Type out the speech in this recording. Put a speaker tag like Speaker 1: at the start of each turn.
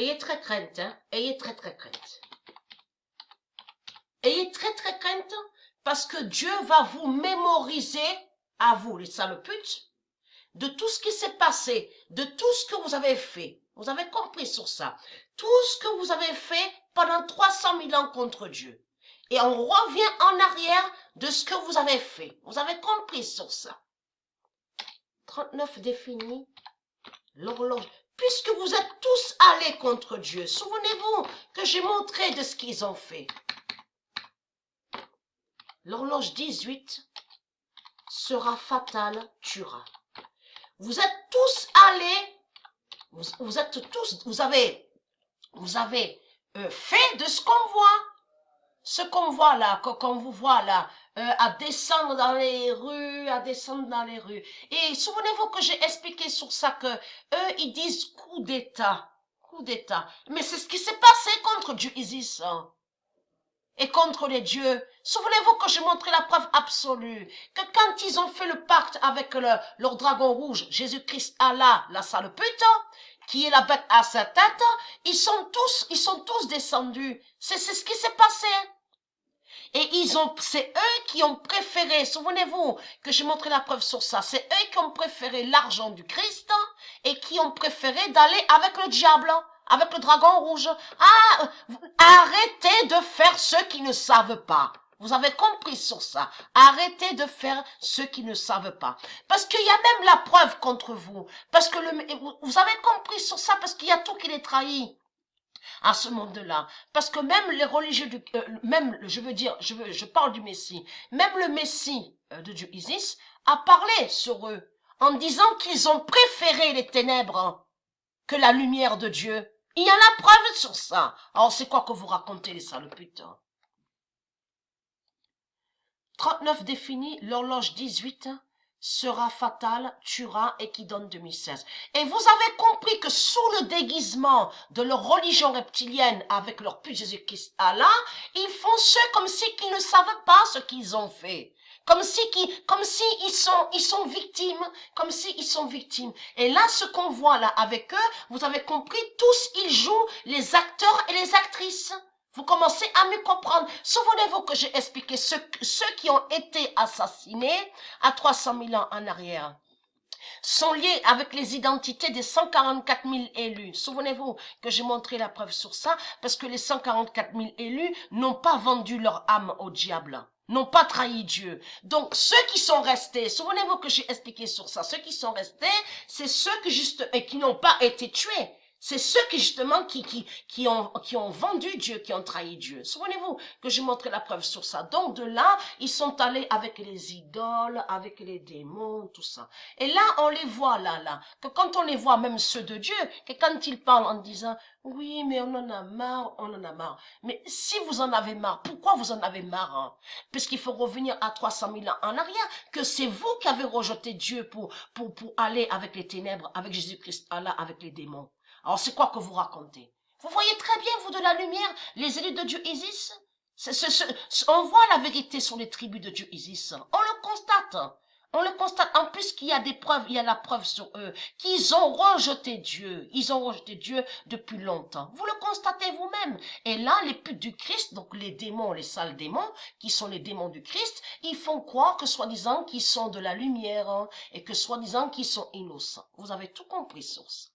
Speaker 1: ayez très crainte, hein. Ayez très crainte. Ayez très crainte, parce que Dieu va vous mémoriser, à vous, les sales putes, de tout ce qui s'est passé, de tout ce que vous avez fait. Vous avez compris sur ça. Tout ce que vous avez fait pendant 300 000 ans contre Dieu. Et on revient en arrière de ce que vous avez fait. Vous avez compris sur ça. 39 définit l'horloge. Puisque vous êtes tous allés contre Dieu, souvenez-vous que j'ai montré de ce qu'ils ont fait. L'horloge 18 sera fatale, tuera. Vous êtes tous allés, vous êtes tous, vous avez fait de ce convoi. Ce convoi-là, qu'on vous voit là, à descendre dans les rues, Et souvenez-vous que j'ai expliqué sur ça que eux, ils disent coup d'État. Mais c'est ce qui s'est passé contre Dieu Isis, hein, et contre les dieux. Souvenez-vous que j'ai montré la preuve absolue, que quand ils ont fait le pacte avec leur dragon rouge, Jésus-Christ, Allah, la sale pute, qui est la bête à sa tête, ils sont tous descendus. C'est ce qui s'est passé. Et c'est eux qui ont préféré, souvenez-vous que j'ai montré la preuve sur ça, c'est eux qui ont préféré l'argent du Christ et qui ont préféré d'aller avec le diable, avec le dragon rouge. Ah, arrêtez de faire ceux qui ne savent pas. Vous avez compris sur ça. Arrêtez de faire ceux qui ne savent pas. Parce qu'il y a même la preuve contre vous. Parce que vous avez compris sur ça, parce qu'il y a tout qui les trahit à ce monde-là. Parce que même les religieux, je parle du Messie, même le Messie de Dieu Isis a parlé sur eux, en disant qu'ils ont préféré les ténèbres que la lumière de Dieu. Il y a la preuve sur ça. Alors c'est quoi que vous racontez, les sales putes? 39 définit l'horloge 18 sera fatale, tuera et qui donne 2016. Et vous avez compris que sous le déguisement de leur religion reptilienne avec leur pute Jésus-Christ Allah, ils font comme si qu'ils ne savent pas ce qu'ils ont fait. Comme si ils sont victimes. Et là, ce qu'on voit là avec eux, vous avez compris, tous ils jouent les acteurs et les actrices. Vous commencez à mieux comprendre. Souvenez-vous que j'ai expliqué ceux qui ont été assassinés à 300 000 ans en arrière sont liés avec les identités des 144 000 élus. Souvenez-vous que j'ai montré la preuve sur ça, parce que les 144 000 élus n'ont pas vendu leur âme au diable, n'ont pas trahi Dieu. Donc, ceux qui sont restés, souvenez-vous que j'ai expliqué sur ça, ceux qui sont restés, c'est ceux qui n'ont pas été tués. C'est ceux qui ont vendu Dieu, qui ont trahi Dieu. Souvenez-vous que j'ai montré la preuve sur ça. Donc de là, ils sont allés avec les idoles, avec les démons, tout ça. Et là, on les voit là, que quand on les voit, même ceux de Dieu, que quand ils parlent en disant, oui, mais on en a marre. Mais si vous en avez marre, pourquoi vous en avez marre, hein? Puisqu'il faut revenir à 300 000 ans en arrière, que c'est vous qui avez rejeté Dieu pour aller avec les ténèbres, avec Jésus-Christ, Allah, avec les démons. Alors, c'est quoi que vous racontez? Vous voyez très bien, vous, de la lumière, les élus de Dieu Isis? On voit la vérité sur les tribus de Dieu Isis. On le constate. En plus qu'il y a des preuves, il y a la preuve sur eux, qu'ils ont rejeté Dieu. Ils ont rejeté Dieu depuis longtemps. Vous le constatez vous-même. Et là, les putes du Christ, donc les démons, les sales démons, qui sont les démons du Christ, ils font croire que soi-disant qu'ils sont de la lumière, hein, et que soi-disant qu'ils sont innocents. Vous avez tout compris sur ça.